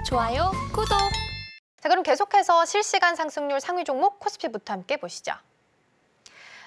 좋아요, 구독. 자, 그럼 계속해서 실시간 상승률 상위 종목 코스피부터 함께 보시죠.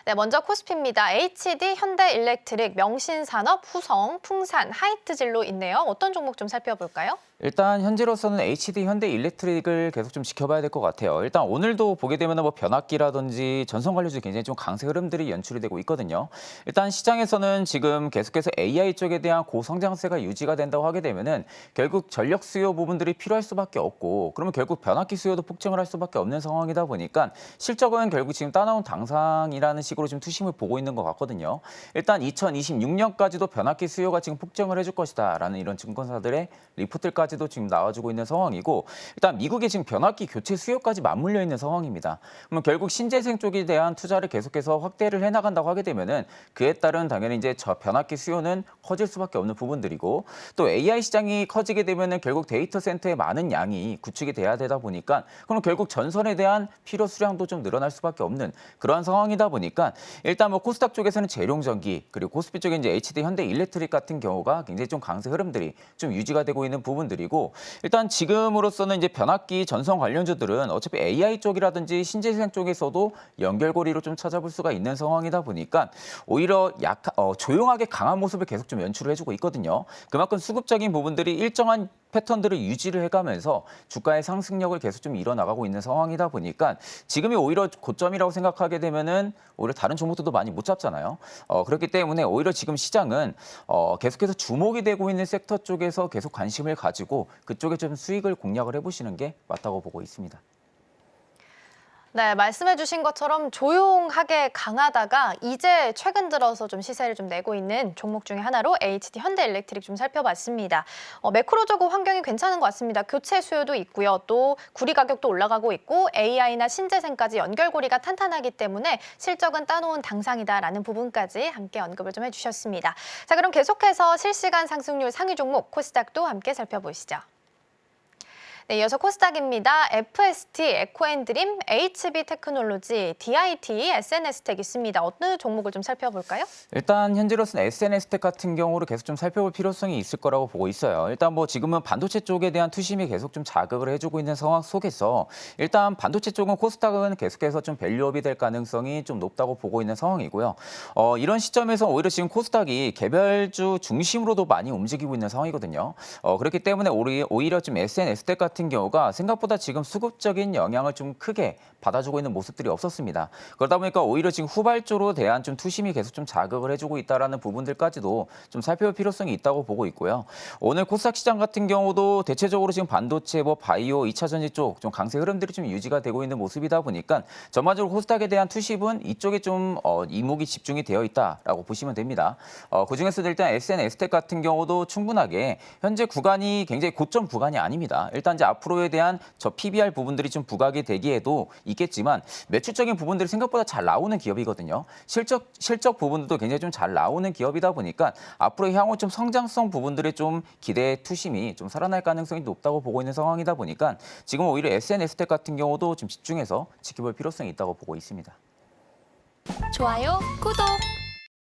네, 먼저 코스피입니다. HD, 현대일렉트릭, 명신산업, 후성, 풍산, 하이트진로 있네요. 어떤 종목 좀 살펴볼까요? 일단 현재로서는 HD 현대일렉트릭을 계속 좀 지켜봐야 될 것 같아요. 일단 오늘도 보게 되면 뭐 변압기라든지 전선 관련주 굉장히 좀 강세 흐름들이 연출이 되고 있거든요. 일단 시장에서는 지금 계속해서 AI 쪽에 대한 고성장세가 유지가 된다고 하게 되면은 결국 전력 수요 부분들이 필요할 수밖에 없고, 그러면 결국 변압기 수요도 폭증을 할 수밖에 없는 상황이다 보니까 실적은 결국 지금 따나온 당상이라는 식으로 좀 투심을 보고 있는 것 같거든요. 일단 2026년까지도 변압기 수요가 지금 폭증을 해줄 것이다라는 이런 증권사들의 리포트까지 도 지금 나와주고 있는 상황이고, 일단 미국의 지금 변압기 교체 수요까지 맞물려 있는 상황입니다. 그러면 결국 신재생 쪽에 대한 투자를 계속해서 확대를 해나간다고 하게 되면은 그에 따른 당연히 이제 저 변압기 수요는 커질 수밖에 없는 부분들이고, 또 AI 시장이 커지게 되면은 결국 데이터 센터의 많은 양이 구축이 돼야 되다 보니까 그럼 결국 전선에 대한 필요 수량도 좀 늘어날 수밖에 없는 그러한 상황이다 보니까 일단 뭐 코스닥 쪽에서는 재룡전기, 그리고 코스피 쪽에 이제 HD 현대일렉트릭 같은 경우가 굉장히 좀 강세 흐름들이 좀 유지가 되고 있는 부분들이. 일단 지금으로서는 이제 변압기 전선 관련주들은 어차피 AI 쪽이라든지 신재생 쪽에서도 연결고리로 좀 찾아볼 수가 있는 상황이다 보니까 오히려 조용하게 강한 모습을 계속 좀 연출을 해주고 있거든요. 그만큼 수급적인 부분들이 일정한 패턴들을 유지를 해가면서 주가의 상승력을 계속 좀 이뤄나가고 있는 상황이다 보니까 지금이 오히려 고점이라고 생각하게 되면은 오히려 다른 종목들도 많이 못 잡잖아요. 그렇기 때문에 오히려 지금 시장은 계속해서 주목이 되고 있는 섹터 쪽에서 계속 관심을 가지고 그쪽에 좀 수익을 공략을 해보시는 게 맞다고 보고 있습니다. 네, 말씀해 주신 것처럼 조용하게 강하다가 이제 최근 들어서 좀 시세를 좀 내고 있는 종목 중에 하나로 HD 현대일렉트릭 좀 살펴봤습니다. 매크로적으로 환경이 괜찮은 것 같습니다. 교체 수요도 있고요. 또 구리 가격도 올라가고 있고 AI나 신재생까지 연결고리가 탄탄하기 때문에 실적은 따놓은 당상이다라는 부분까지 함께 언급을 좀 해주셨습니다. 자, 그럼 계속해서 실시간 상승률 상위 종목 코스닥도 함께 살펴보시죠. 네, 이어서 코스닥입니다. FST, 에코앤드림, HB테크놀로지, DIT, SNS텍 있습니다. 어느 종목을 좀 살펴볼까요? 일단 현재로서는 SNS텍 같은 경우를 계속 좀 살펴볼 필요성이 있을 거라고 보고 있어요. 일단 뭐 지금은 반도체 쪽에 대한 투심이 계속 좀 자극을 해주고 있는 상황 속에서 일단 반도체 쪽은 코스닥은 계속해서 좀 밸류업이 될 가능성이 좀 높다고 보고 있는 상황이고요. 이런 시점에서 오히려 지금 코스닥이 개별주 중심으로도 많이 움직이고 있는 상황이거든요. 그렇기 때문에 오히려 좀 SNS텍 같은 경우가 생각보다 지금 수급적인 영향을 좀 크게 받아주고 있는 모습들이 없었습니다. 그러다 보니까 오히려 지금 후발주로 대한 좀 투심이 계속 좀 자극을 해주고 있다라는 부분들까지도 좀 살펴볼 필요성이 있다고 보고 있고요. 오늘 코스닥 시장 같은 경우도 대체적으로 지금 반도체, 뭐 바이오, 2차 전지 쪽 좀 강세 흐름들이 좀 유지가 되고 있는 모습이다 보니까 전반적으로 코스닥에 대한 투심은 이쪽에 좀 이목이 집중이 되어 있다라고 보시면 됩니다. 그중에서도 일단 SNS텍 같은 경우도 충분하게 현재 구간이 굉장히 고점 구간이 아닙니다. 일단 이제 앞으로에 대한 저 PBR 부분들이 좀 부각이 되기에도 있겠지만 매출적인 부분들이 생각보다 잘 나오는 기업이거든요. 실적 부분도 굉장히 좀 잘 나오는 기업이다 보니까 앞으로 향후 좀 성장성 부분들의 좀 기대 투심이 좀 살아날 가능성이 높다고 보고 있는 상황이다 보니까 지금 오히려 SNS텍 같은 경우도 좀 집중해서 지켜볼 필요성이 있다고 보고 있습니다. 좋아요, 구독.